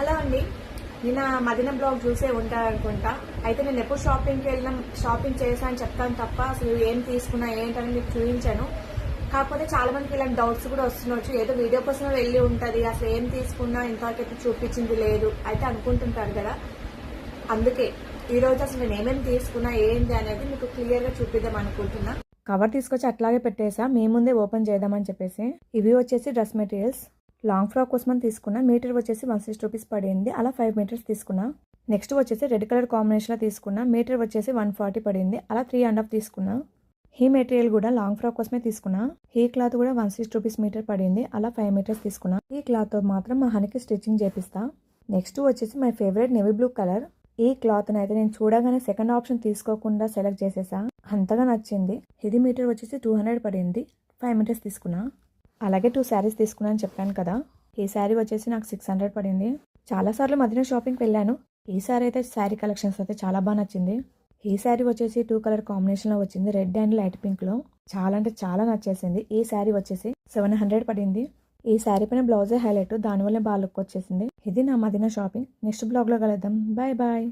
Hello అండి, నిన్న మదిన blog చూసే ఉంటారనుకుంటా. అయితే నేను ఎప్పుడు షాపింగ్ చేసా అని చెప్తాను తప్ప అసలు ఏం తీసుకున్నా ఏంటని మీకు చూపించాను. కాకపోతే చాలా మందికి ఇలాంటి డౌట్స్ కూడా వస్తుండొచ్చు. ఏదో వీడియో కోసం వెళ్ళి ఉంటుంది, అసలు ఏం తీసుకున్నా ఇంతవరకు చూపించింది లేదు అయితే అనుకుంటుంటారు కదా. అందుకే ఈరోజు అసలు నేను ఏమేమి తీసుకున్నా ఏంటి అనేది మీకు క్లియర్గా చూపిద్దాం అనుకుంటున్నా. కవర్ తీసుకొచ్చి అట్లాగే పెట్టేసా, మీ ముందే ఓపెన్ చేద్దామని చెప్పేసి. ఇవి వచ్చేసి డ్రెస్ మెటీరియల్స్. లాంగ్ ఫ్రాక్ కోసం తీసుకున్నా. మీటర్ వచ్చేసి 160 రూపీస్ పడింది. అలా 5 మీటర్స్ తీసుకున్నా. నెక్స్ట్ వచ్చేసి రెడ్ కలర్ కాంబినేషన్లో తీసుకున్నా. మీటర్ వచ్చేసి 140 పడింది. అలా 3.5 తీసుకున్నా. ఈ మెటీరియల్ కూడా లాంగ్ ఫ్రాక్ కోసమే తీసుకున్నా. ఈ క్లాత్ కూడా 160 రూపీస్ మీటర్ పడింది. అలా 5 మీటర్స్ తీసుకున్నా. ఈ క్లాత్తో మాత్రం మా హనికి స్టిచ్చింగ్ చేపిస్తా. నెక్స్ట్ వచ్చేసి my favourite navy blue colour. ఈ క్లాత్ని అయితే నేను చూడగానే సెకండ్ ఆప్షన్ తీసుకోకుండా సెలెక్ట్ చేసేసా. అంతగా నచ్చింది. ఇది మీటర్ వచ్చేసి 200 పడింది. 5 మీటర్స్ తీసుకున్నా. అలాగే 2 శారీస్ తీసుకున్నా అని చెప్పాను కదా. ఈ శారీ వచ్చేసి నాకు 600 పడింది. చాలాసార్లు మదీనా షాపింగ్కి వెళ్ళాను. ఈ శారీ అయితే శారీ కలెక్షన్స్ అయితే చాలా బాగా నచ్చింది. ఈ శారీ వచ్చేసి 2 కలర్ కాంబినేషన్లో వచ్చింది, రెడ్ అండ్ లైట్ పింక్లో. చాలా అంటే చాలా నచ్చేసింది. ఈ శారీ వచ్చేసి 700 పడింది. ఈ శారీ పైన బ్లౌజే హైలైట్, దానివల్ల బాగా లుక్ వచ్చేసింది. ఇది నా మదీనా షాపింగ్. నెక్స్ట్ బ్లాగ్లో కలుద్దాం. Bye bye.